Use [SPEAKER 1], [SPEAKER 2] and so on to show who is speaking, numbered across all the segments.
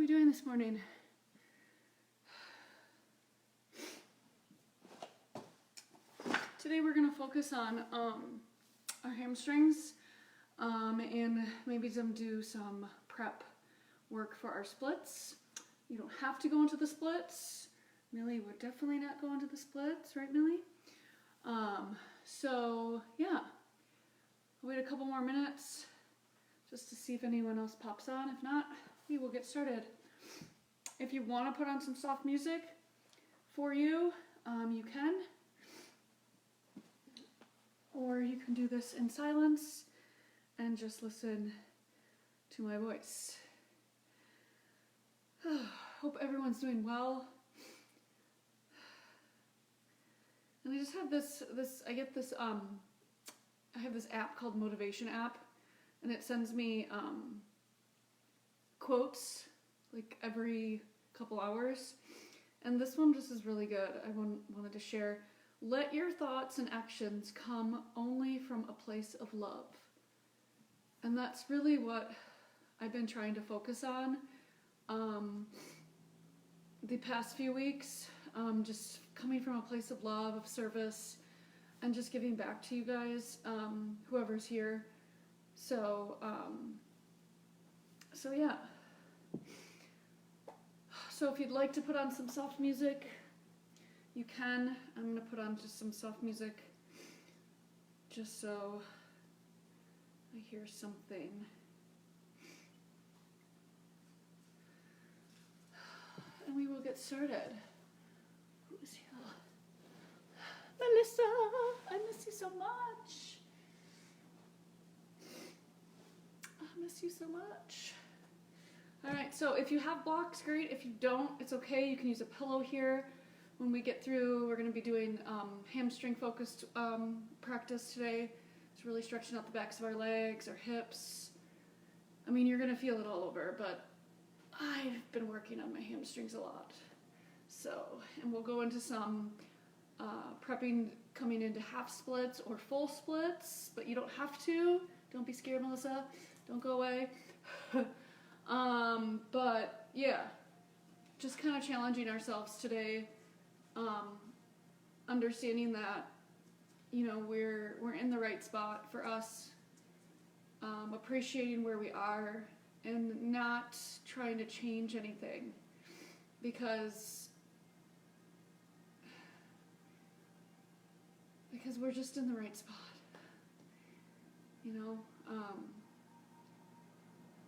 [SPEAKER 1] we doing this morning? Today we're going to focus on our hamstrings and maybe do some prep work for our splits. You don't have to go into the splits. Millie, we're definitely not going to the splits, right, Millie? So yeah, I'll wait a couple more minutes just to see if anyone else pops on. If not, we will get started. If you want to put on some soft music for you, you can. Or you can do this in silence and just listen to my voice. Hope everyone's doing well. And I just have I have this app called Motivation app, and it sends me quotes like every couple hours. And this one just is really good. I wanted to share. Let your thoughts and actions come only from a place of love. And that's really what I've been trying to focus on the past few weeks. Just coming from a place of love, of service, and just giving back to you guys, whoever's here. So yeah. So if you'd like to put on some soft music, you can. I'm going to put on just some soft music just so I hear something. And we will get started. Who is here? Melissa, I miss you so much. I miss you so much. All right, so if you have blocks, great. If you don't, it's okay. You can use a pillow here. When we get through, we're going to be doing hamstring-focused practice today. It's really stretching out the backs of our legs, our hips. I mean, you're going to feel it all over, but I've been working on my hamstrings a lot. So, and we'll go into some prepping, coming into half splits or full splits, but you don't have to. Don't be scared, Melissa. Don't go away. But yeah, just kind of challenging ourselves today. Understanding that, we're in the right spot for us, appreciating where we are and not trying to change anything because we're just in the right spot.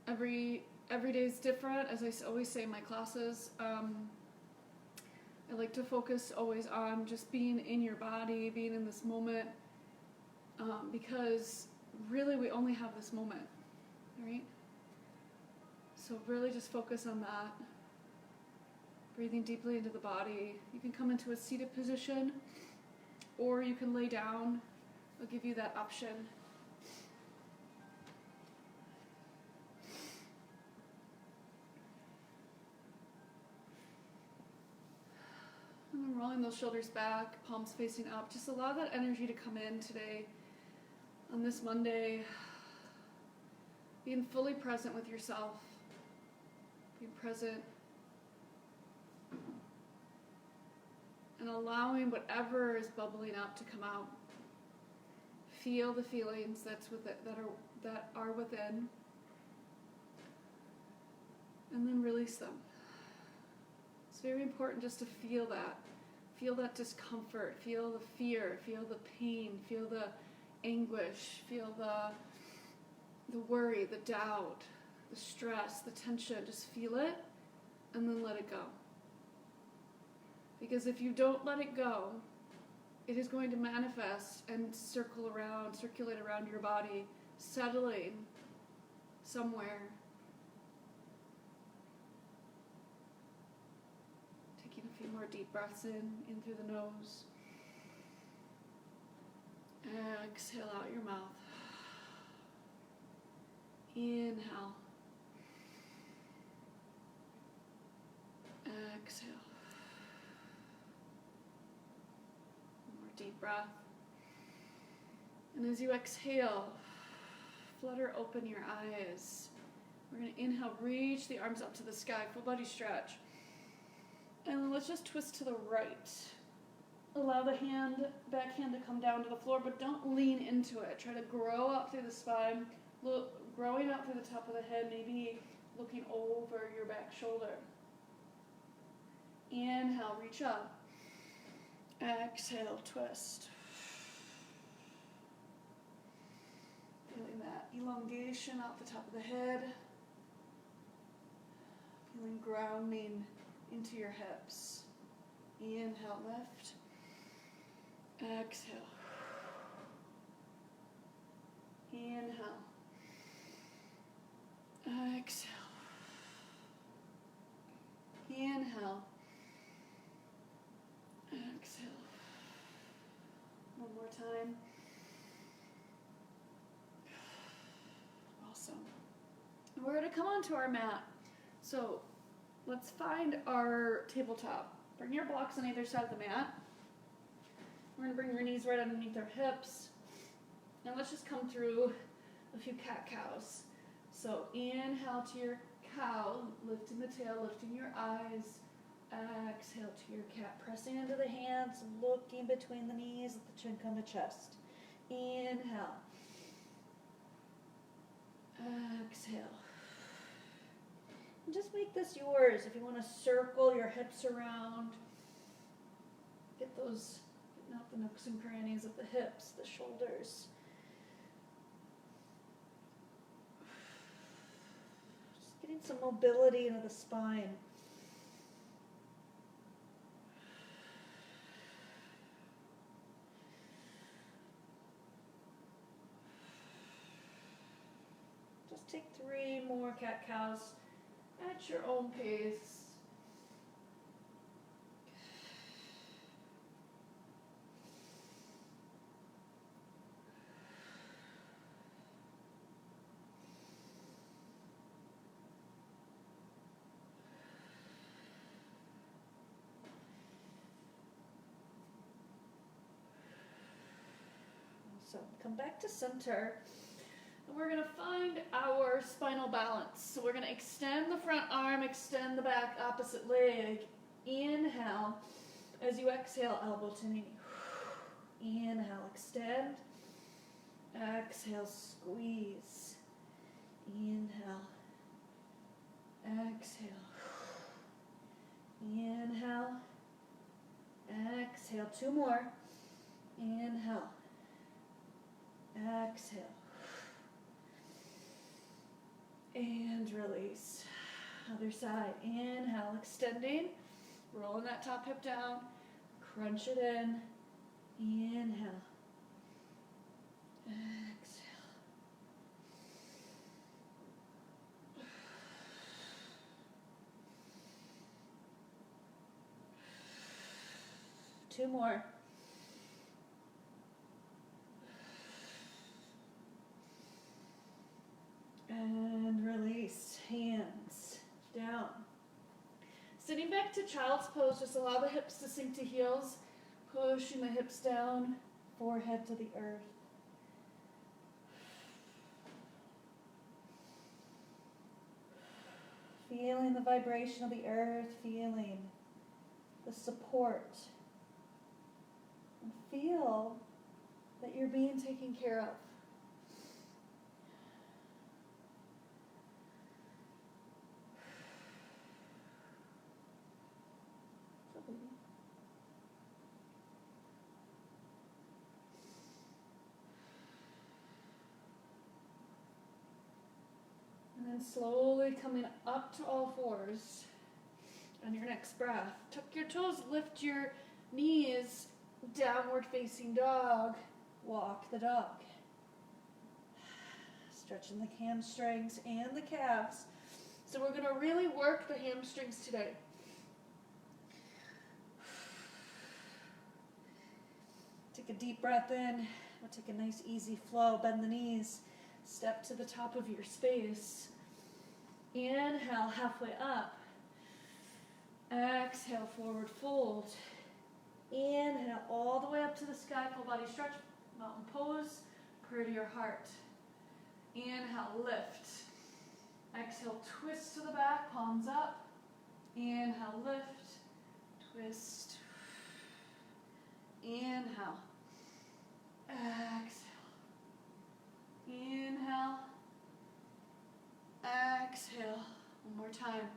[SPEAKER 1] Every day is different, as I always say in my classes. I like to focus always on just being in your body, being in this moment, because really we only have this moment, right? So really just focus on that. Breathing deeply into the body. You can come into a seated position, or you can lay down. I'll give you that option. And then rolling those shoulders back, palms facing up. Just allow that energy to come in today on this Monday. Being fully present with yourself. Being present. And allowing whatever is bubbling up to come out. Feel the feelings that are within. And then release them. It's very important just to feel that. Feel that discomfort, feel the fear, feel the pain, feel the anguish, feel the worry, the doubt, the stress, the tension. Just feel it and then let it go. Because if you don't let it go, it is going to manifest and circulate around your body, settling somewhere. A few more deep breaths in through the nose. Exhale out your mouth. Inhale. Exhale. One more deep breath. And as you exhale, flutter open your eyes We're going to inhale, reach the arms up to the sky, full body stretch. And then let's just twist to the right. Allow the back hand to come down to the floor, but don't lean into it. Try to grow up through the spine, growing up through the top of the head, maybe looking over your back shoulder. Inhale, reach up. Exhale, twist. Feeling that elongation off the top of the head. Feeling grounding into your hips. Inhale, lift. Exhale. Inhale. Exhale. Inhale. Exhale. One more time. Awesome. We're going to come onto our mat. So let's find our tabletop. Bring your blocks on either side of the mat. We're going to bring your knees right underneath our hips. And let's just come through a few cat-cows. So inhale to your cow, lifting the tail, lifting your eyes. Exhale to your cat, pressing into the hands, looking between the knees, let the chin come to chest. Inhale. Exhale. And just make this yours. If you want to circle your hips around, get out the nooks and crannies of the hips, the shoulders. Just getting some mobility into the spine. Just take 3 more cat-cows at your own pace. So come back to center. And we're going to find our spinal balance. So we're going to extend the front arm, extend the back opposite leg. Inhale. As you exhale, elbow to knee. Inhale, extend. Exhale, squeeze. Inhale. Exhale. Inhale. Exhale. 2 more. Inhale. Exhale. And release. Other side. Inhale, extending. Rolling that top hip down. Crunch it in. Inhale. Exhale. 2 more. And release. Hands down. Sitting back to child's pose, just allow the hips to sink to heels, pushing the hips down, forehead to the earth. Feeling the vibration of the earth, feeling the support. And feel that you're being taken care of. And then slowly coming up to all fours on your next breath. Tuck your toes, lift your knees, downward facing dog. Walk the dog. Stretching the hamstrings and the calves. So we're going to really work the hamstrings today. Take a deep breath in. We'll take a nice easy flow. Bend the knees. Step to the top of your space. Inhale, halfway up. Exhale, forward fold. Inhale, all the way up to the sky, full body stretch, mountain pose, prayer to your heart. Inhale, lift. Exhale, twist to the back, palms up. Inhale, lift, twist. Inhale. Exhale. Inhale. Exhale. One more time.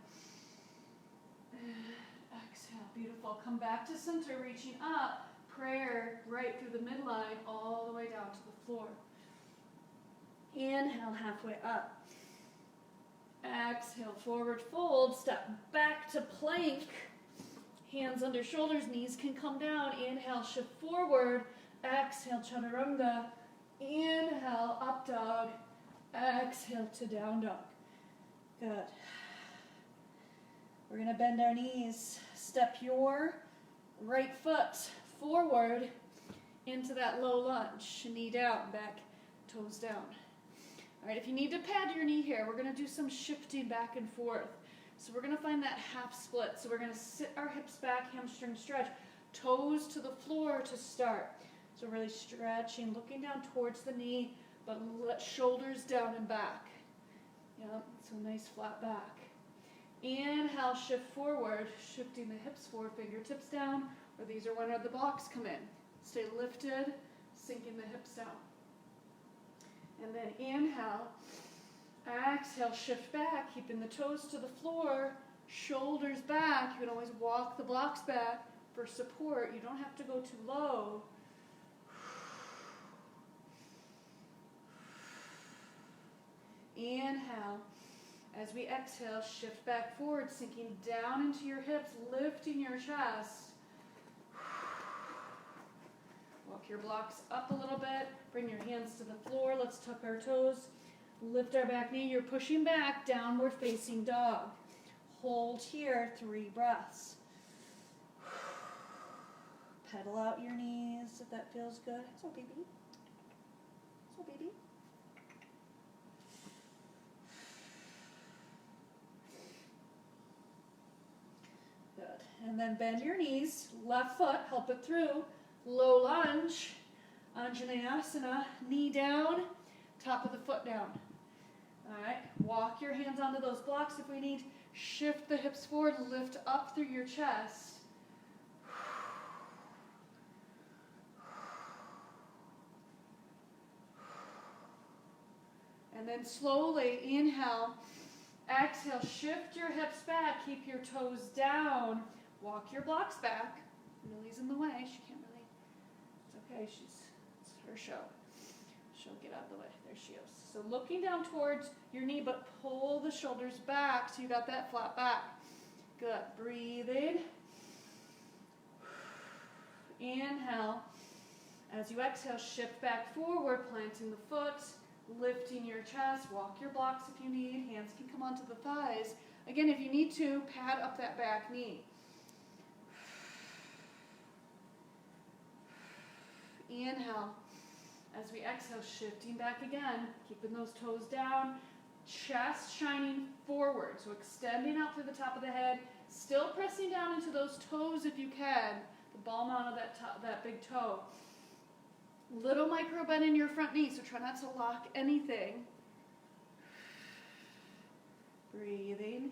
[SPEAKER 1] Exhale. Beautiful. Come back to center, reaching up. Prayer right through the midline, all the way down to the floor. Inhale, halfway up. Exhale, forward fold. Step back to plank. Hands under shoulders, knees can come down. Inhale, shift forward. Exhale, chaturanga. Inhale, up dog. Exhale to down dog. Good. We're going to bend our knees. Step your right foot forward into that low lunge. Knee down, back, toes down. All right, if you need to pad your knee here, we're going to do some shifting back and forth. So we're going to find that half split. So we're going to sit our hips back, hamstring stretch, toes to the floor to start. So really stretching, looking down towards the knee, but let shoulders down and back. Yep, so nice flat back. Inhale, shift forward, shifting the hips forward, fingertips down, or these are when the blocks come in. Stay lifted, sinking the hips down. And then inhale, exhale, shift back, keeping the toes to the floor, shoulders back. You can always walk the blocks back for support. You don't have to go too low. Inhale. As we exhale, shift back forward, sinking down into your hips, lifting your chest. Walk your blocks up a little bit. Bring your hands to the floor. Let's tuck our toes. Lift our back knee. You're pushing back, downward facing dog. Hold here, 3 breaths. Pedal out your knees if that feels good. So baby. So baby. And then bend your knees, left foot, help it through, low lunge, Anjaneyasana, knee down, top of the foot down. All right, walk your hands onto those blocks if we need, shift the hips forward, lift up through your chest. And then slowly inhale, exhale, shift your hips back, keep your toes down. Walk your blocks back. Millie's in the way. She can't really. It's okay. It's her show. She'll get out of the way. There she is. So looking down towards your knee, but pull the shoulders back so you got that flat back. Good. Breathing. Inhale. As you exhale, shift back forward, planting the foot, lifting your chest. Walk your blocks if you need. Hands can come onto the thighs. Again, if you need to, pad up that back knee. Inhale. As we exhale, shifting back again, keeping those toes down, chest shining forward, so extending out through the top of the head, still pressing down into those toes if you can, the ball mount of that big toe. Little micro bend in your front knee, so try not to lock anything. Breathing.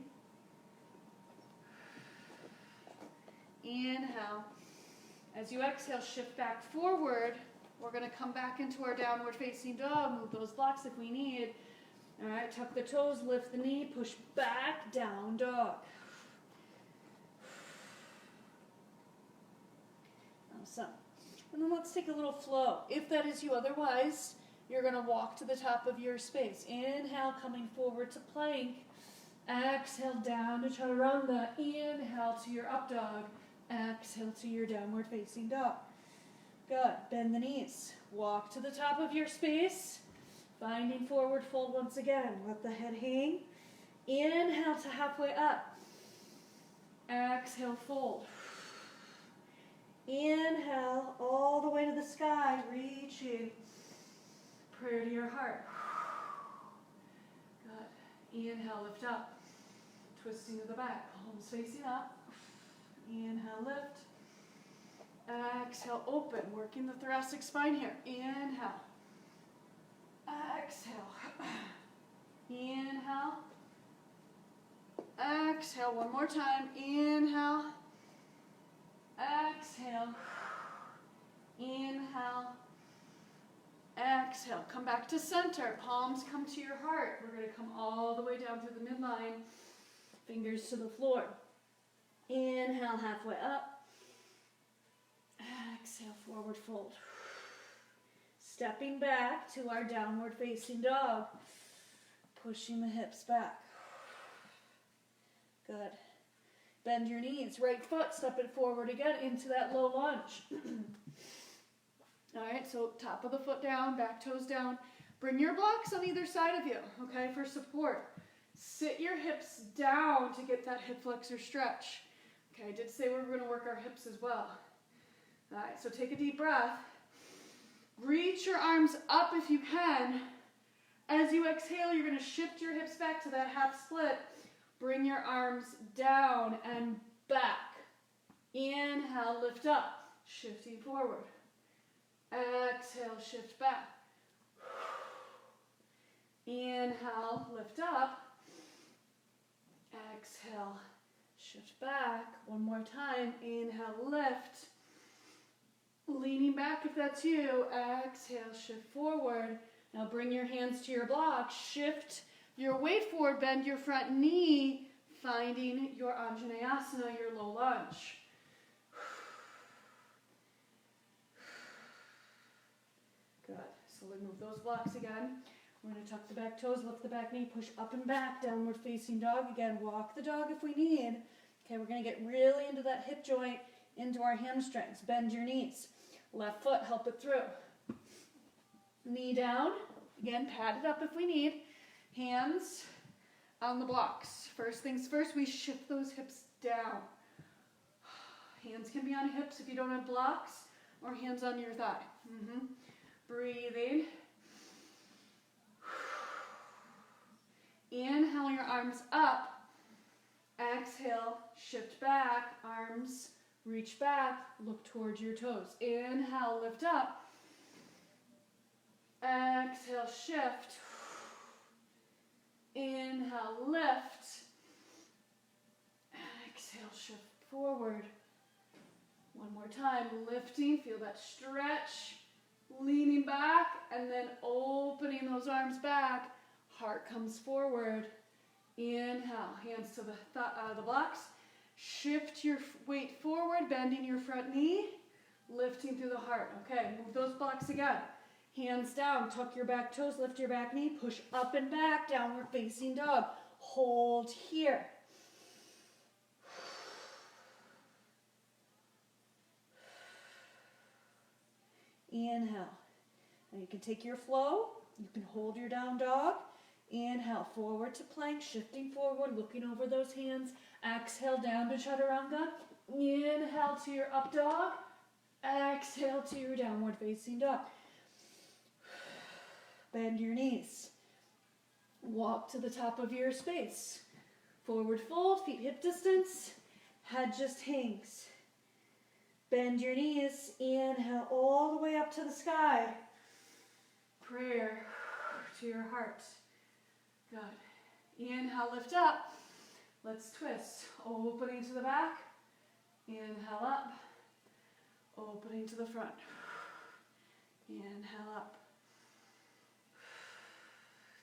[SPEAKER 1] Inhale. As you exhale, shift back forward. We're going to come back into our downward facing dog. Move those blocks if we need. All right, tuck the toes, lift the knee, push back, down dog. Awesome. And then let's take a little flow. If that is you, otherwise, you're going to walk to the top of your space. Inhale, coming forward to plank. Exhale, down to chaturanga. Inhale to your up dog. Exhale to your downward facing dog. Good. Bend the knees. Walk to the top of your space. Finding forward fold once again. Let the head hang. Inhale to halfway up. Exhale, fold. Inhale all the way to the sky, reaching. Prayer to your heart. Good. Inhale, lift up. Twisting to the back, palms facing up. Inhale, lift. Exhale, open, working the thoracic spine here. Inhale. Exhale. Inhale. Exhale one more time. Inhale. Exhale. Inhale. Exhale. Come back to center. Palms come to your heart. We're going to come all the way down through the midline. Fingers to the floor. Inhale, halfway up. Exhale, forward fold. Stepping back to our downward facing dog. Pushing the hips back. Good. Bend your knees. Right foot, step it forward again into that low lunge. All right, so top of the foot down, back toes down. Bring your blocks on either side of you, okay, for support. Sit your hips down to get that hip flexor stretch. Okay, I did say we were going to work our hips as well. All right, so take a deep breath. Reach your arms up if you can. As you exhale, you're going to shift your hips back to that half split. Bring your arms down and back. Inhale, lift up, shifting forward. Exhale, shift back. Inhale, lift up. Exhale, shift back. One more time. Inhale, lift. Leaning back if that's you. Exhale, shift forward. Now bring your hands to your block. Shift your weight forward. Bend your front knee. Finding your Anjaneyasana, your low lunge. Good. So we move those blocks again. We're going to tuck the back toes, lift the back knee, push up and back, downward facing dog. Again, walk the dog if we need. Okay, we're going to get really into that hip joint, into our hamstrings. Bend your knees. Left foot, help it through. Knee down. Again, pad it up if we need. Hands on the blocks. First things first, we shift those hips down. Hands can be on hips if you don't have blocks, or hands on your thigh. Breathing. Inhale your arms up. Exhale, shift back. Arms reach back. Look towards your toes. Inhale, lift up. Exhale, shift. Inhale, lift. Exhale, shift forward. One more time, lifting. Feel that stretch. Leaning back and then opening those arms back. Heart comes forward. Inhale, hands to the blocks. Shift your weight forward, bending your front knee, lifting through the heart. Okay, move those blocks again. Hands down, tuck your back toes, lift your back knee, push up and back, downward facing dog. Hold here. Inhale. Now you can take your flow. You can hold your down dog. Inhale, forward to plank, shifting forward, looking over those hands. Exhale, down to chaturanga. Inhale to your up dog. Exhale to your downward facing dog. Bend your knees. Walk to the top of your space. Forward fold, feet hip distance. Head just hangs. Bend your knees. Inhale all the way up to the sky. Prayer to your heart. Good. Inhale, lift up. Let's twist. Opening to the back. Inhale up. Opening to the front. Inhale up.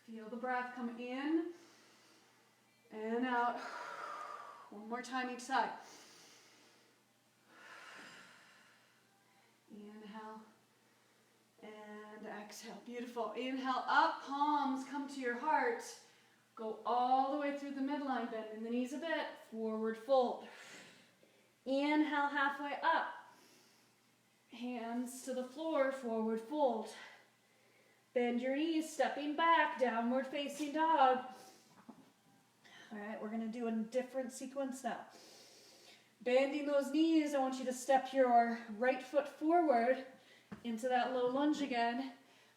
[SPEAKER 1] Feel the breath come in and out. One more time each side. Inhale and exhale. Beautiful. Inhale up, palms come to your heart. Go all the way through the midline, bending the knees a bit. Forward fold. Inhale, halfway up. Hands to the floor, forward fold. Bend your knees, stepping back, downward facing dog. All right, we're going to do a different sequence now. Bending those knees, I want you to step your right foot forward into that low lunge again.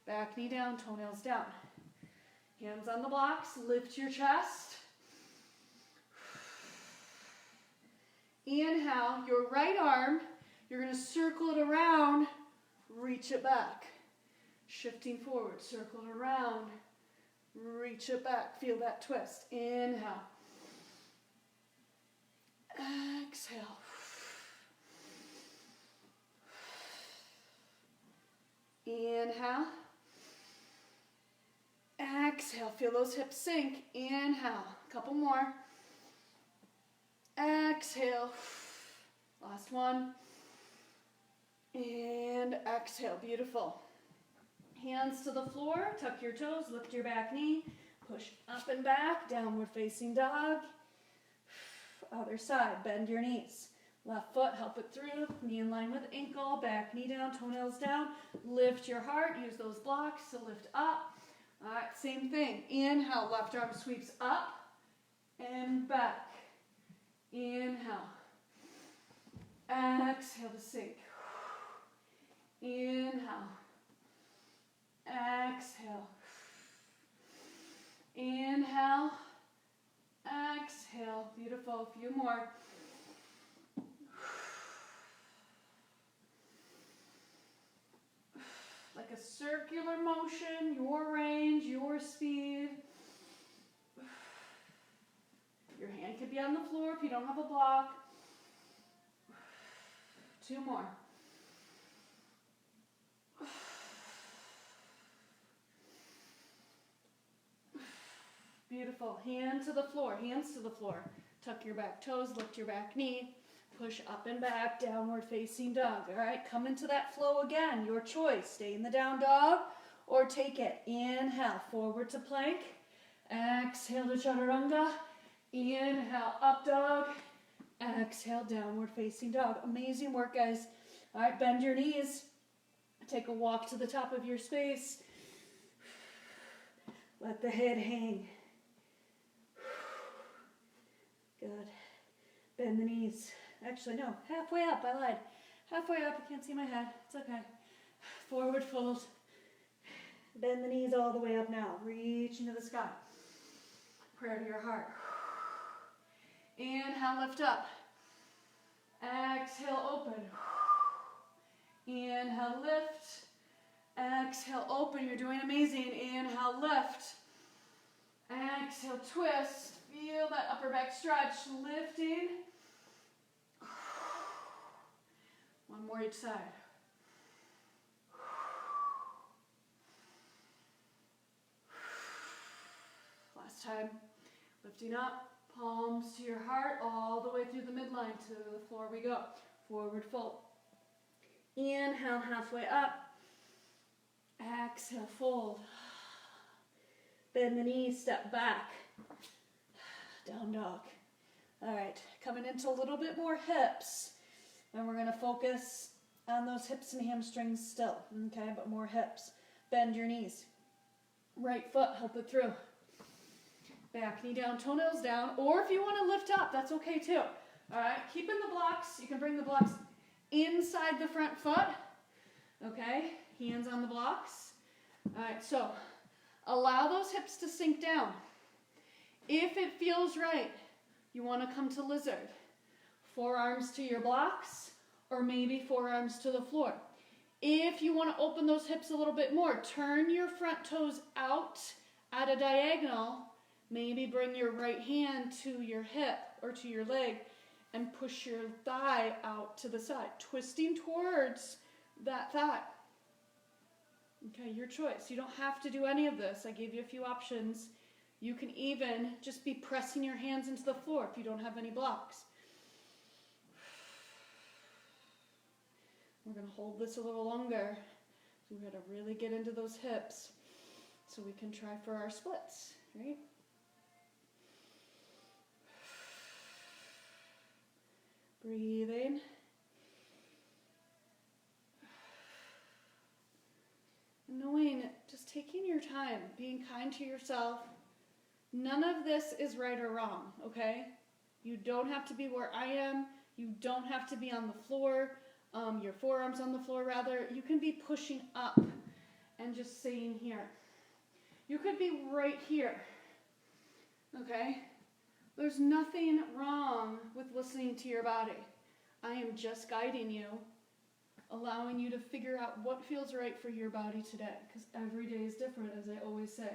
[SPEAKER 1] Back knee down, toenails down. Hands on the blocks, lift your chest. Inhale, your right arm, you're going to circle it around, reach it back. Shifting forward, circle it around, reach it back. Feel that twist. Inhale. Exhale. Inhale. Exhale. Feel those hips sink. Inhale. Couple more. Exhale. Last one. And exhale. Beautiful. Hands to the floor. Tuck your toes. Lift your back knee. Push up and back. Downward facing dog. Other side. Bend your knees. Left foot, help it through. Knee in line with ankle. Back knee down. Toenails down. Lift your heart. Use those blocks to lift up. All right, same thing. Inhale. Left arm sweeps up and back. Inhale. Exhale to sink. Inhale. Exhale. Inhale. Exhale. Beautiful. A few more. Like a circular motion, your range, your speed. Your hand could be on the floor if you don't have a block. 2 more. Beautiful. Hand to the floor, hands to the floor. Tuck your back toes, lift your back knee. Push up and back, downward facing dog. All right, come into that flow again. Your choice. Stay in the down dog or take it. Inhale, forward to plank. Exhale to chaturanga. Inhale, up dog. Exhale, downward facing dog. Amazing work, guys. All right, bend your knees. Take a walk to the top of your space. Let the head hang. Good. Bend the knees. Actually, no, halfway up, I lied. Halfway up, you can't see my head, it's okay. Forward fold. Bend the knees all the way up now. Reach into the sky. Prayer to your heart. Inhale, lift up. Exhale, open. Inhale, lift. Exhale, open. You're doing amazing. Inhale, lift. Exhale, twist. Feel that upper back stretch. Lifting. One more each side. Last time. Lifting up. Palms to your heart. All the way through the midline. To the floor we go. Forward fold. Inhale, halfway up. Exhale, fold. Bend the knees, step back. Down dog. All right, coming into a little bit more hips. And we're going to focus on those hips and hamstrings still, okay? But more hips. Bend your knees. Right foot, help it through. Back knee down, toenails down. Or if you want to lift up, that's okay too. All right, keeping the blocks. You can bring the blocks inside the front foot. Okay, hands on the blocks. All right, so allow those hips to sink down. If it feels right, you want to come to lizard. Forearms to your blocks, or maybe forearms to the floor. If you want to open those hips a little bit more, turn your front toes out at a diagonal. Maybe bring your right hand to your hip or to your leg and push your thigh out to the side, twisting towards that thigh. Okay, your choice. You don't have to do any of this. I gave you a few options. You can even just be pressing your hands into the floor if you don't have any blocks. We're going to hold this a little longer. So we're going to really get into those hips so we can try for our splits, right? Breathing. Knowing, just taking your time, being kind to yourself. None of this is right or wrong, okay? You don't have to be where I am. You don't have to be on the floor, your forearms on the floor rather. You can be pushing up and just staying here. You could be right here, okay? There's nothing wrong with listening to your body. I am just guiding you, allowing you to figure out what feels right for your body today, because every day is different, as I always say.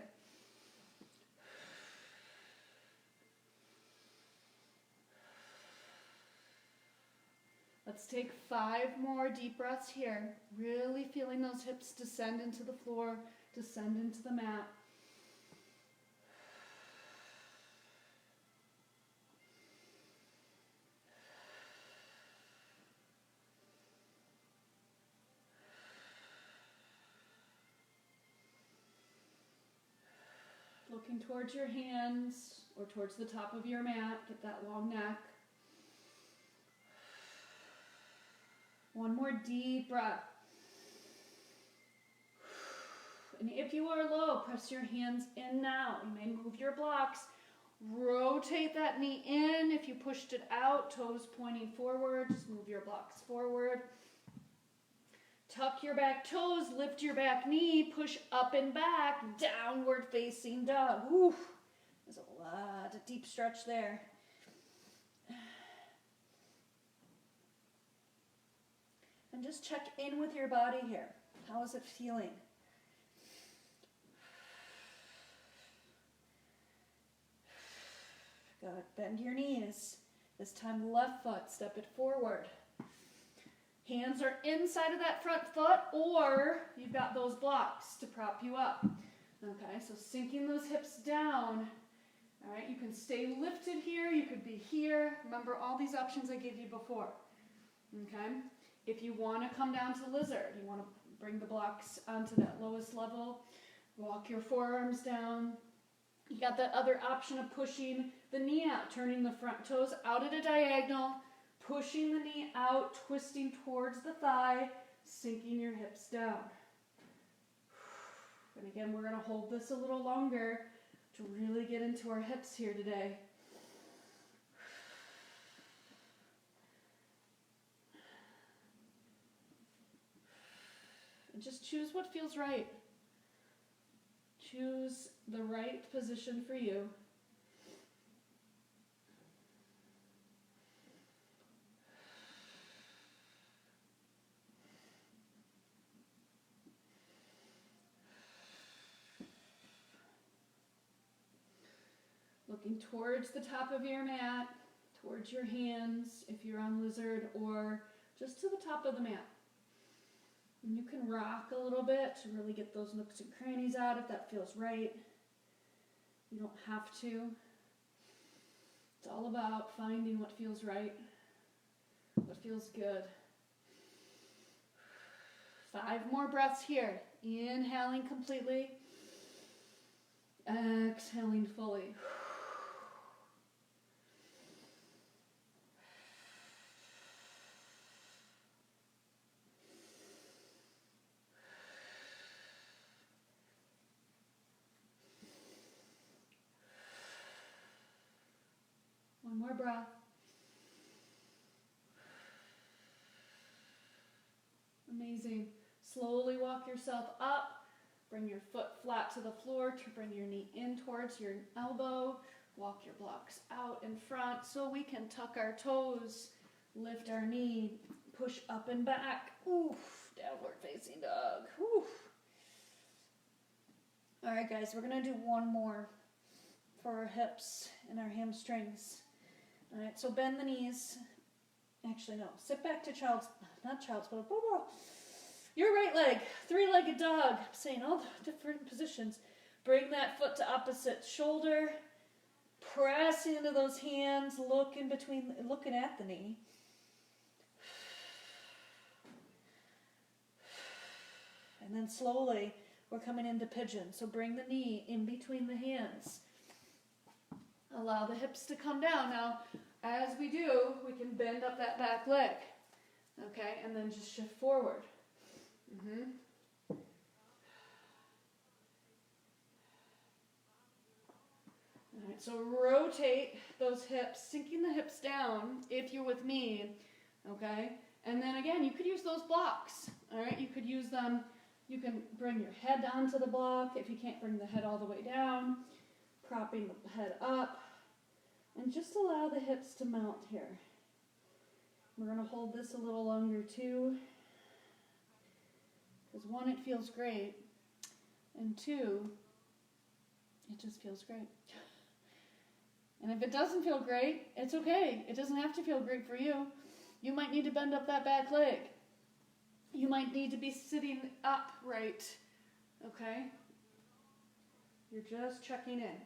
[SPEAKER 1] Let's take 5 more deep breaths here. Really feeling those hips descend into the floor, descend into the mat. Looking towards your hands or towards the top of your mat. Get that long neck. One more deep breath. And if you are low, press your hands in now. You may move your blocks. Rotate that knee in. If you pushed it out, toes pointing forward, just move your blocks forward. Tuck your back toes, lift your back knee, push up and back, downward facing dog. Whew. There's a lot of deep stretch there. And just check in with your body here. How is it feeling? Good. Bend your knees. This time left foot, step it forward. Hands are inside of that front foot, or you've got those blocks to prop you up. Okay, so sinking those hips down. All right, you can stay lifted here. You could be here. Remember all these options I gave you before. Okay, if you want to come down to lizard, you want to bring the blocks onto that lowest level. Walk your forearms down. You got that other option of pushing the knee out, turning the front toes out at a diagonal, pushing the knee out, twisting towards the thigh, sinking your hips down. And again, we're going to hold this a little longer to really get into our hips here today. And just choose what feels right. Choose the right position for you. Looking towards the top of your mat, towards your hands if you're on lizard, or just to the top of the mat. And you can rock a little bit to really get those nooks and crannies out if that feels right. You don't have to. It's all about finding what feels right, what feels good. 5 more breaths here. Inhaling completely. Exhaling fully. One more breath. Amazing. Slowly walk yourself up. Bring your foot flat to the floor to bring your knee in towards your elbow. Walk your blocks out in front so we can tuck our toes, lift our knee, push up and back. Oof, downward facing dog. Oof. All right, guys, we're going to do one more for our hips and our hamstrings. All right, so bend the knees. Actually, no, sit back to not child's pose. Your right leg, 3-legged dog. I'm saying all the different positions. Bring that foot to opposite shoulder. Press into those hands, looking at the knee. And then slowly, we're coming into pigeon. So bring the knee in between the hands. Allow the hips to come down. Now, as we do, we can bend up that back leg. Okay, and then just shift forward. All right, so rotate those hips, sinking the hips down if you're with me, okay? And then again, you could use those blocks, all right? You could use them, you can bring your head onto the block if you can't bring the head all the way down, propping the head up, and just allow the hips to mount here. We're going to hold this a little longer too, because 1, it feels great, and 2, it just feels great. And if it doesn't feel great, it's okay. It doesn't have to feel great for you. You might need to bend up that back leg. You might need to be sitting upright, okay? You're just checking in.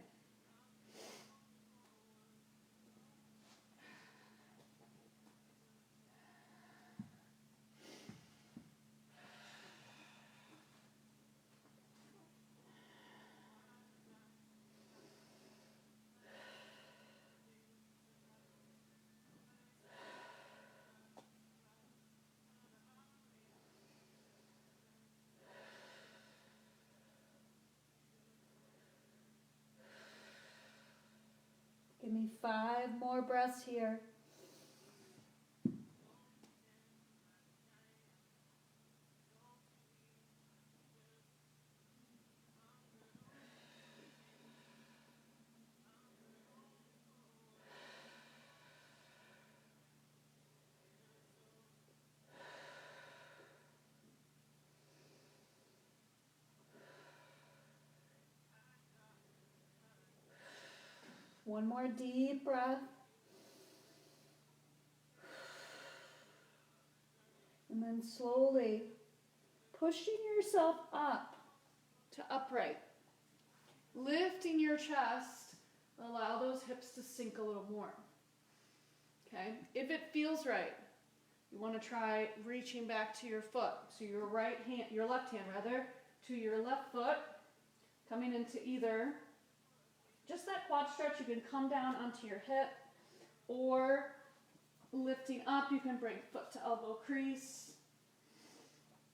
[SPEAKER 1] Give me 5 more breaths here. One more deep breath. And then slowly pushing yourself up to upright. Lifting your chest, allow those hips to sink a little more. Okay? If it feels right, you want to try reaching back to your foot. So your left hand to your left foot, coming into either just that quad stretch. You can come down onto your hip, or lifting up, you can bring foot to elbow crease,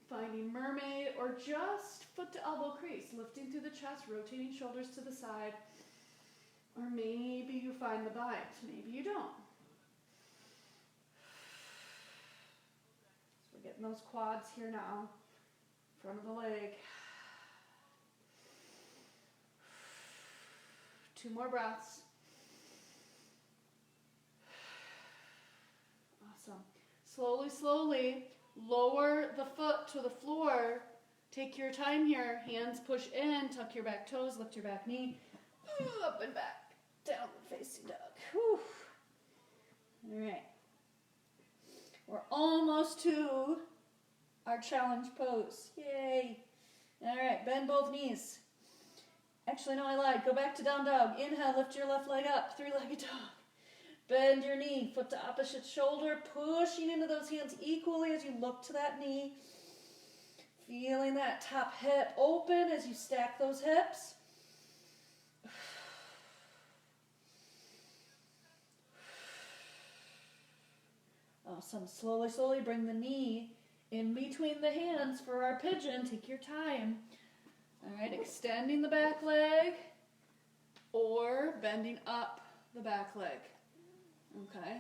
[SPEAKER 1] finding mermaid, or just foot to elbow crease, lifting through the chest, rotating shoulders to the side, or maybe you find the bind, maybe you don't. So we're getting those quads here now, front of the leg. 2 more breaths. Awesome. Slowly, slowly, lower the foot to the floor. Take your time here. Hands push in, tuck your back toes, lift your back knee. Up and back. Downward facing dog. Whew. All right. We're almost to our challenge pose. Yay. All right, bend both knees. Actually, no, I lied. Go back to down dog. Inhale, lift your left leg up, 3-legged dog. Bend your knee, foot to opposite shoulder, pushing into those hands equally as you look to that knee. Feeling that top hip open as you stack those hips. Awesome. Slowly, slowly bring the knee in between the hands for our pigeon. Take your time. All right, extending the back leg or bending up the back leg. Okay.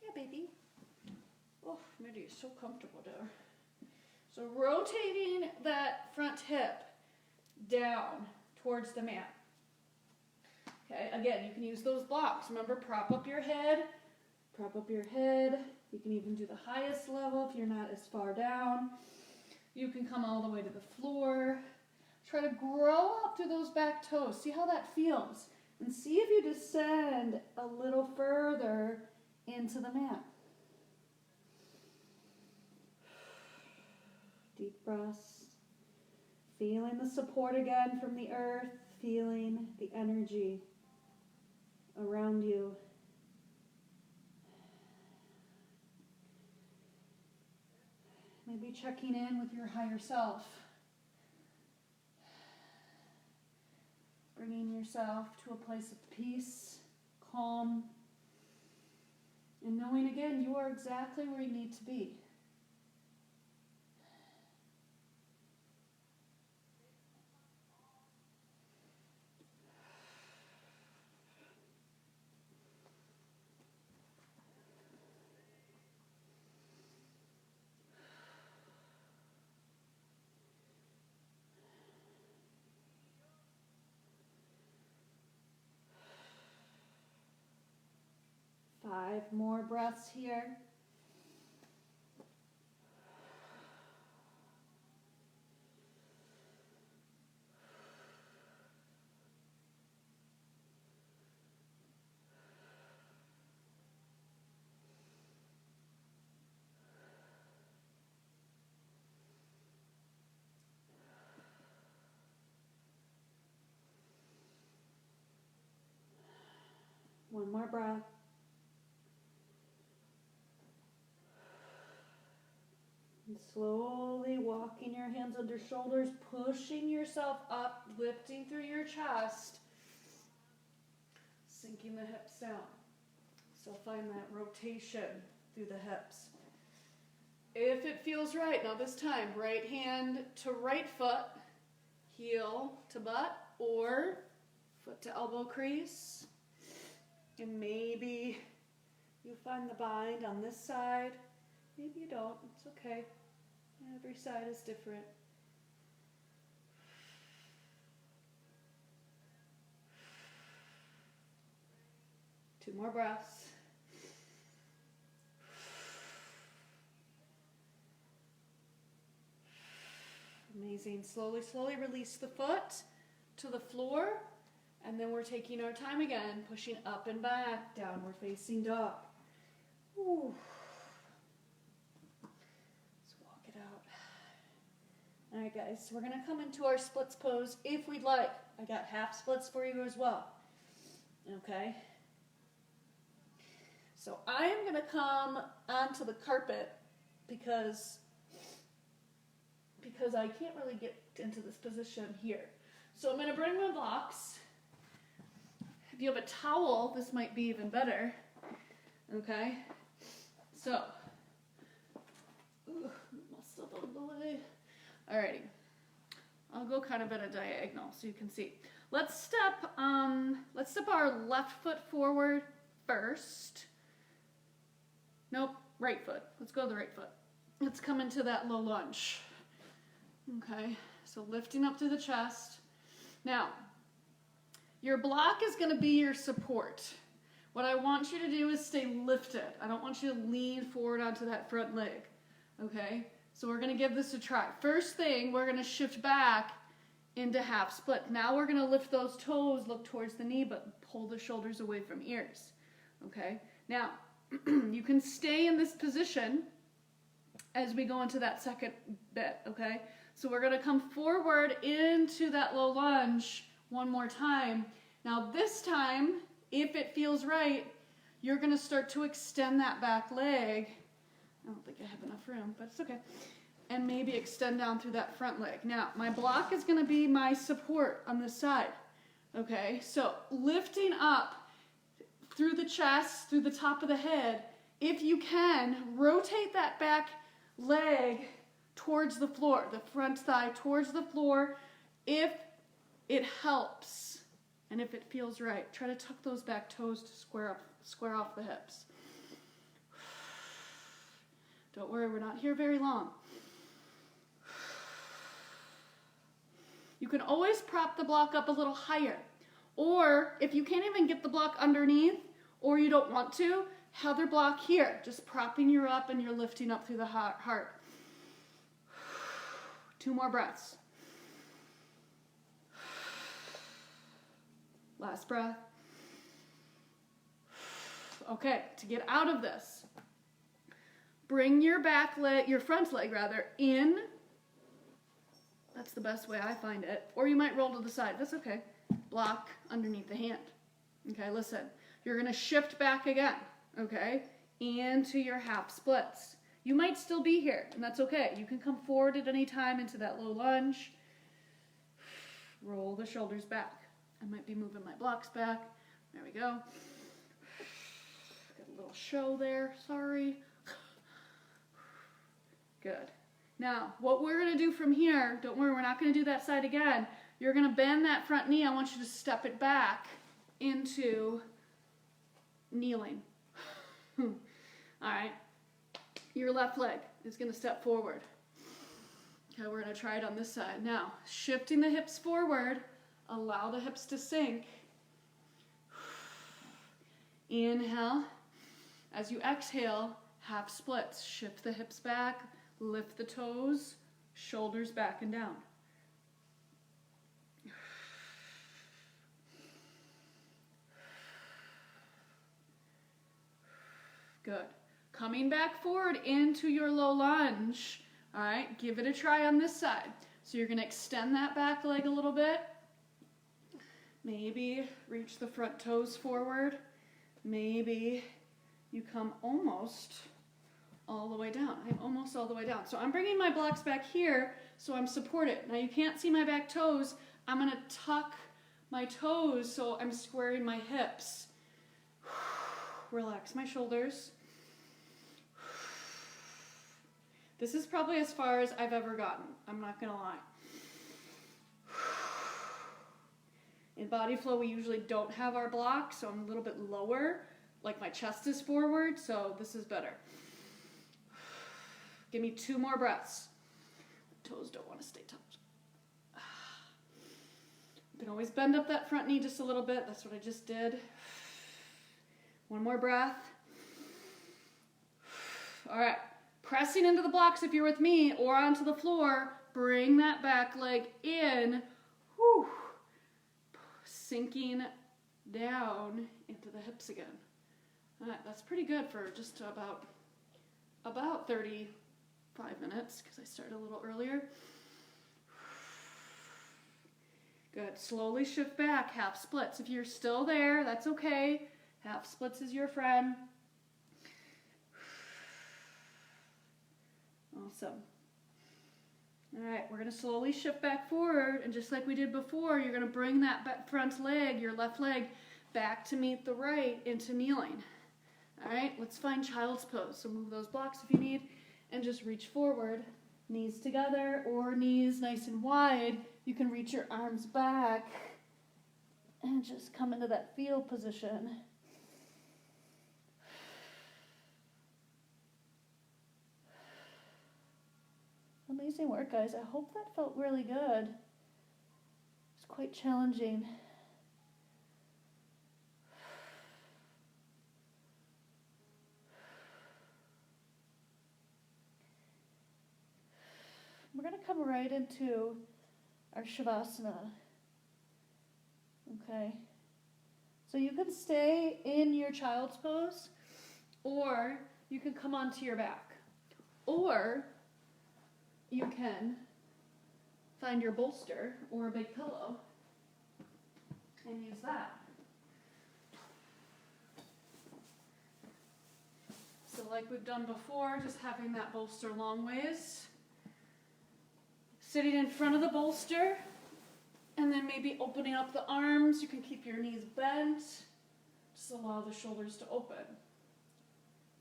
[SPEAKER 1] Yeah, baby. Oh, Mitty is so comfortable there. So rotating that front hip down towards the mat. Okay, again, you can use those blocks. Remember, prop up your head. Prop up your head. You can even do the highest level if you're not as far down. You can come all the way to the floor. Try to grow up through those back toes. See how that feels. And see if you descend a little further into the mat. Deep breaths. Feeling the support again from the earth. Feeling the energy around you. Maybe checking in with your higher self. Bringing yourself to a place of peace, calm, and knowing again you are exactly where you need to be. Five more breaths here.
[SPEAKER 2] One more breath. And slowly walking your hands under shoulders, pushing yourself up, lifting through your chest, sinking the hips down. So find that rotation through the hips. If it feels right, now this time, right hand to right foot, heel to butt, or foot to elbow crease. And maybe you find the bind on this side. Maybe you don't. It's okay. Every side is different. Two more breaths. Amazing. Slowly, slowly release the foot to the floor. And then we're taking our time again, pushing up and back, downward facing dog. Ooh. Let's walk it out. All right, guys, we're going to come into our splits pose if we'd like. I got half splits for you as well. Okay? So I am going to come onto the carpet because I can't really get into this position here. So I'm going to bring my blocks. If you have a towel, this might be even better. Okay? So, messed up on the way. Alrighty. I'll go kind of at a diagonal so you can see. Let's step our left foot forward first. Nope, right foot. Let's go to the right foot. Let's come into that low lunge. Okay, so lifting up through the chest. Now, your block is going to be your support. What I want you to do is stay lifted. I don't want you to lean forward onto that front leg. Okay, so we're going to give this a try. First thing, we're going to shift back into half split. Now we're going to lift those toes, look towards the knee, but pull the shoulders away from ears. Okay, now you can stay in this position as we go into that second bit. Okay, so we're going to come forward into that low lunge one more time. Now this time, if it feels right, you're going to start to extend that back leg. I don't think I have enough room, but it's okay. And maybe extend down through that front leg. Now, my block is going to be my support on this side. Okay, so lifting up through the chest, through the top of the head. If you can, rotate that back leg towards the floor, the front thigh towards the floor. If it helps and if it feels right, try to tuck those back toes to square off the hips. Don't worry, we're not here very long. You can always prop the block up a little higher. Or if you can't even get the block underneath or you don't want to, have your block here, just propping you up and you're lifting up through the heart. 2 more breaths. Last breath. Okay, to get out of this, bring your back leg, your front leg rather, in. That's the best way I find it. Or you might roll to the side. That's okay. Block underneath the hand. Okay, listen. You're going to shift back again, okay, into your half splits. You might still be here, and that's okay. You can come forward at any time into that low lunge. Roll the shoulders back. I might be moving my blocks back. There we go. Got a little show there. Sorry. Good. Now, what we're going to do from here, don't worry, we're not going to do that side again. You're going to bend that front knee. I want you to step it back into kneeling. All right. Your left leg is going to step forward. Okay, we're going to try it on this side. Now, shifting the hips forward, allow the hips to sink. Inhale. As you exhale, half splits. Shift the hips back, lift the toes, shoulders back and down. Good. Coming back forward into your low lunge. All right, give it a try on this side. So you're going to extend that back leg a little bit. Maybe reach the front toes forward. maybe you come almost all the way down. I'm almost all the way down. So I'm bringing my blocks back here so I'm supported. Now you can't see my back toes. I'm going to tuck my toes so I'm squaring my hips. Relax my shoulders. This is probably as far as I've ever gotten. I'm not going to lie. In body flow, we usually don't have our blocks, so I'm a little bit lower, like my chest is forward, so this is better. Give me 2 more breaths. Toes don't want to stay tucked. You can always bend up that front knee just a little bit. That's what I just did. 1 more breath. All right. Pressing into the blocks if you're with me or onto the floor. Bring that back leg in. Whew. Sinking down into the hips again. All right, that's pretty good for just about 35 minutes because I started a little earlier. Good. Slowly shift back, half splits. If you're still there, that's okay. Half splits is your friend. Awesome. All right, we're going to slowly shift back forward, and just like we did before, you're going to bring that front leg, your left leg, back to meet the right into kneeling. All right, let's find child's pose. So move those blocks if you need, and just reach forward, knees together or knees nice and wide. You can reach your arms back and just come into that field position. Amazing work, guys. I hope that felt really good. It's quite challenging. We're going to come right into our Shavasana. Okay. So you can stay in your child's pose, or you can come onto your back. Or you can find your bolster or a big pillow and use that. So like we've done before, just having that bolster long ways. Sitting in front of the bolster, and then maybe opening up the arms. You can keep your knees bent. Just allow the shoulders to open.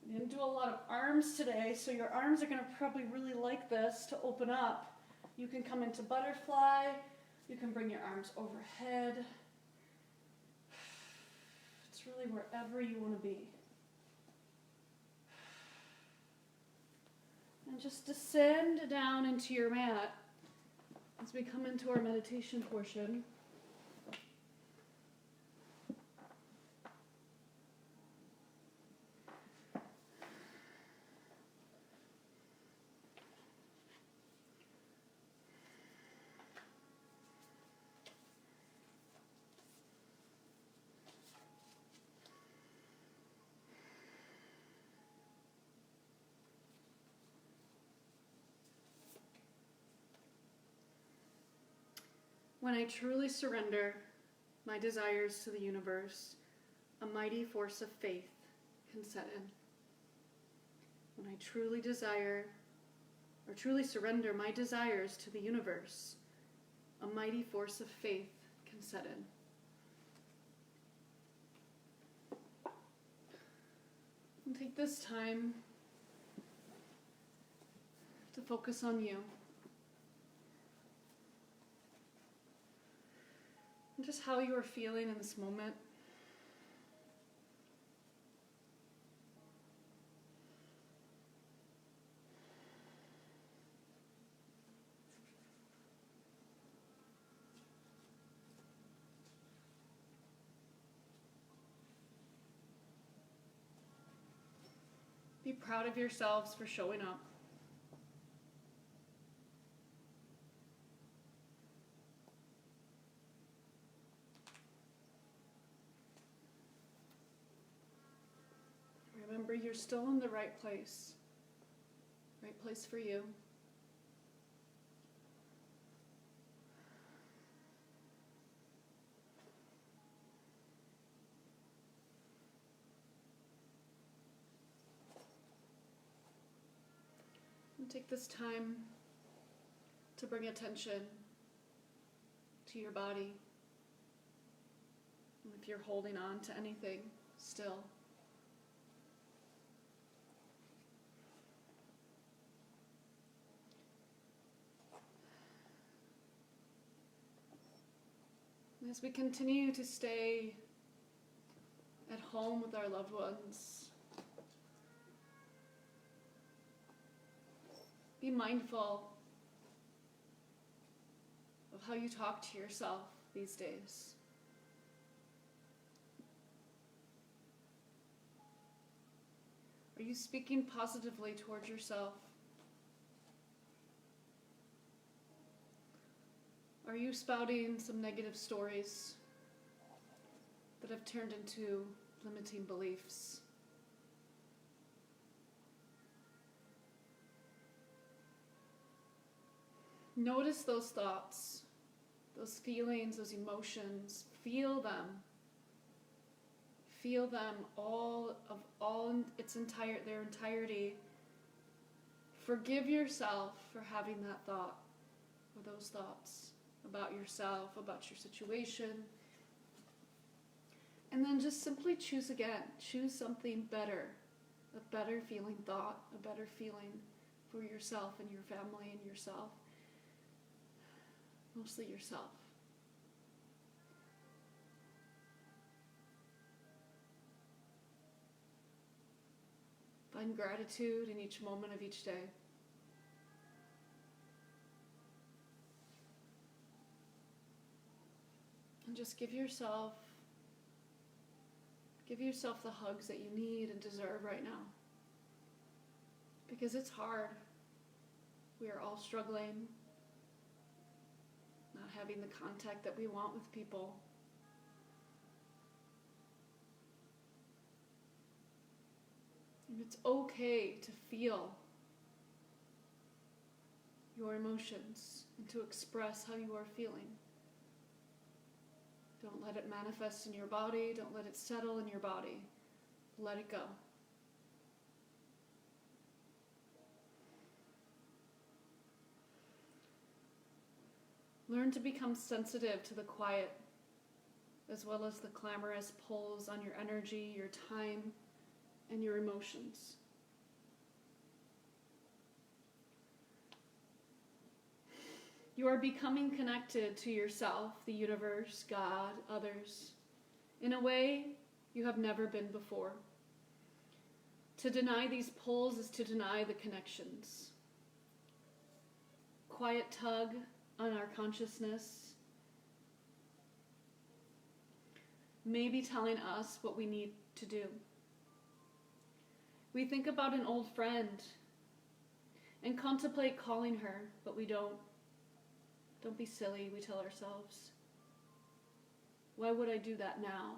[SPEAKER 2] We didn't do a lot of arms today, so your arms are going to probably really like this to open up. You can come into butterfly. You can bring your arms overhead. It's really wherever you want to be. And just descend down into your mat as we come into our meditation portion. When I truly surrender my desires to the universe, a mighty force of faith can set in. When I truly surrender my desires to the universe, a mighty force of faith can set in. And take this time to focus on you. And just how you are feeling in this moment. Be proud of yourselves for showing up. Remember, you're still in the right place for you.
[SPEAKER 1] And take this time to bring attention to your body. And if you're holding on to anything still, and as we continue to stay at home with our loved ones, be mindful of how you talk to yourself these days. Are you speaking positively towards yourself? Are you spouting some negative stories that have turned into limiting beliefs? Notice those thoughts, those feelings, those emotions. Feel them. Feel them all in their entirety. Forgive yourself for having that thought or those thoughts about yourself, about your situation. And then just simply choose again. Choose something better. A better feeling thought, a better feeling for yourself and your family and yourself. Mostly yourself. Find gratitude in each moment of each day. And just give yourself the hugs that you need and deserve right now. Because it's hard. We are all struggling. Not having the contact that we want with people. And it's okay to feel your emotions and to express how you are feeling. Don't let it manifest in your body. Don't let it settle in your body. Let it go. Learn to become sensitive to the quiet, as well as the clamorous pulls on your energy, your time, and your emotions. You are becoming connected to yourself, the universe, God, others, in a way you have never been before. To deny these pulls is to deny the connections. Quiet tug on our consciousness may be telling us what we need to do. We think about an old friend and contemplate calling her, but we don't. Don't be silly, we tell ourselves. Why would I do that now?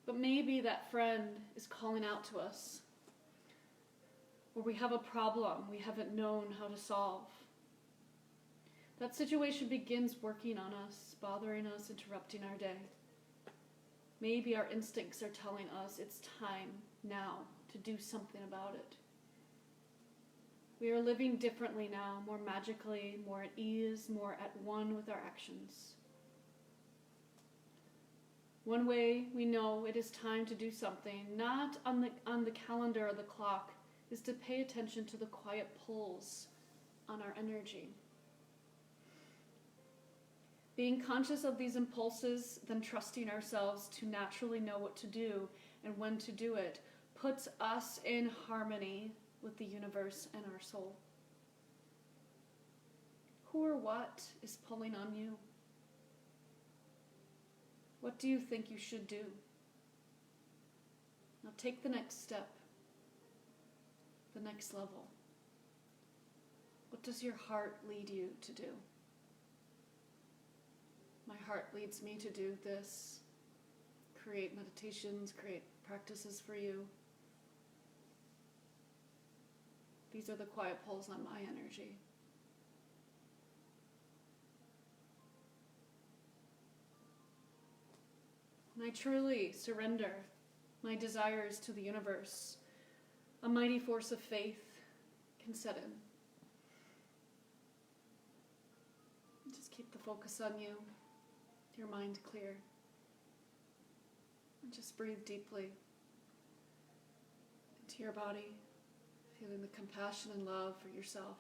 [SPEAKER 1] But maybe that friend is calling out to us, or we have a problem we haven't known how to solve. That situation begins working on us, bothering us, interrupting our day. Maybe our instincts are telling us it's time now to do something about it. We are living differently now, more magically, more at ease, more at one with our actions. One way we know it is time to do something, not on the calendar or the clock, is to pay attention to the quiet pulls on our energy. Being conscious of these impulses, then trusting ourselves to naturally know what to do and when to do it, puts us in harmony with the universe and our soul. Who or what is pulling on you? What do you think you should do? Now take the next step, the next level. What does your heart lead you to do? My heart leads me to do this. Create meditations, create practices for you. These are the quiet pulls on my energy. And I truly surrender my desires to the universe, a mighty force of faith can set in. Just keep the focus on you, your mind clear. And just breathe deeply into your body, feeling the compassion and love for yourself.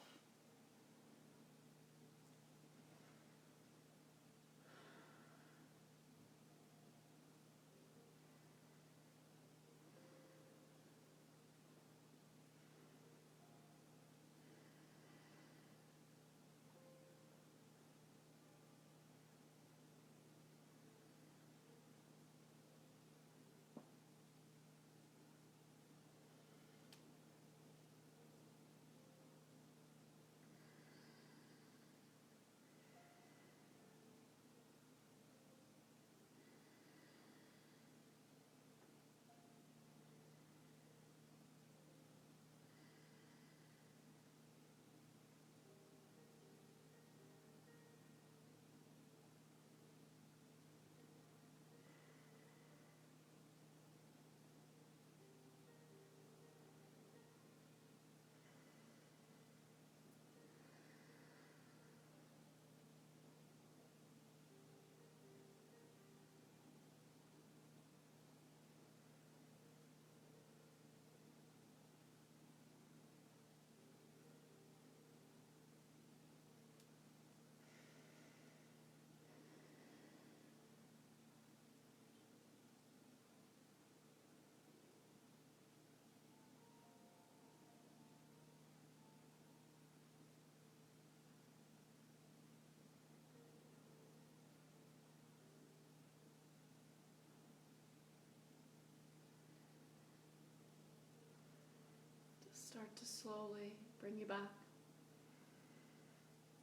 [SPEAKER 1] Start to slowly bring you back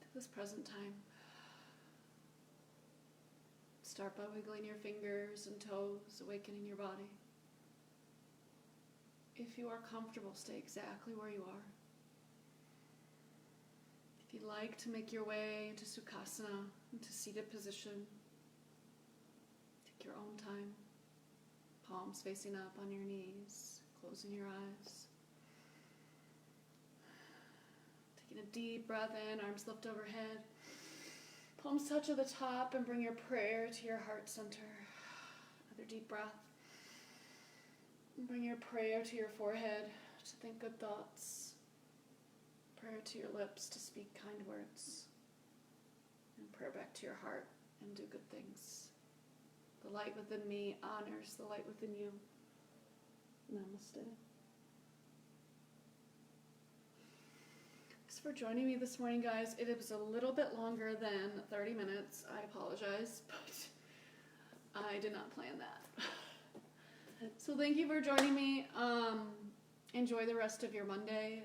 [SPEAKER 1] to this present time. Start by wiggling your fingers and toes, awakening your body. If you are comfortable, stay exactly where you are. If you'd like to make your way into Sukhasana, into seated position, take your own time. Palms facing up on your knees, closing your eyes. Taking a deep breath in, arms lift overhead. Palms touch at the top and bring your prayer to your heart center. Another deep breath. And bring your prayer to your forehead to think good thoughts. Prayer to your lips to speak kind words. And prayer back to your heart and do good things. The light within me honors the light within you. Namaste. Thanks for joining me this morning, guys. It was a little bit longer than 30 minutes. I apologize, but I did not plan that. So thank you for joining me. Enjoy the rest of your Monday.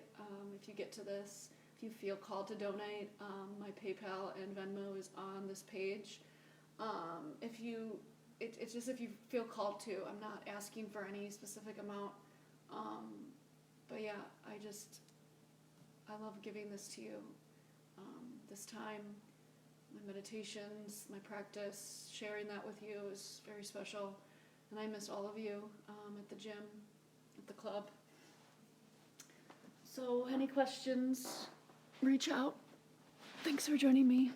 [SPEAKER 1] If you get to this, if you feel called to donate, my PayPal and Venmo is on this page. It's just if you feel called to. I'm not asking for any specific amount. But yeah, I love giving this to you. This time, my meditations, my practice, sharing that with you is very special. And I miss all of you at the gym, at the club. So any questions, reach out. Thanks for joining me.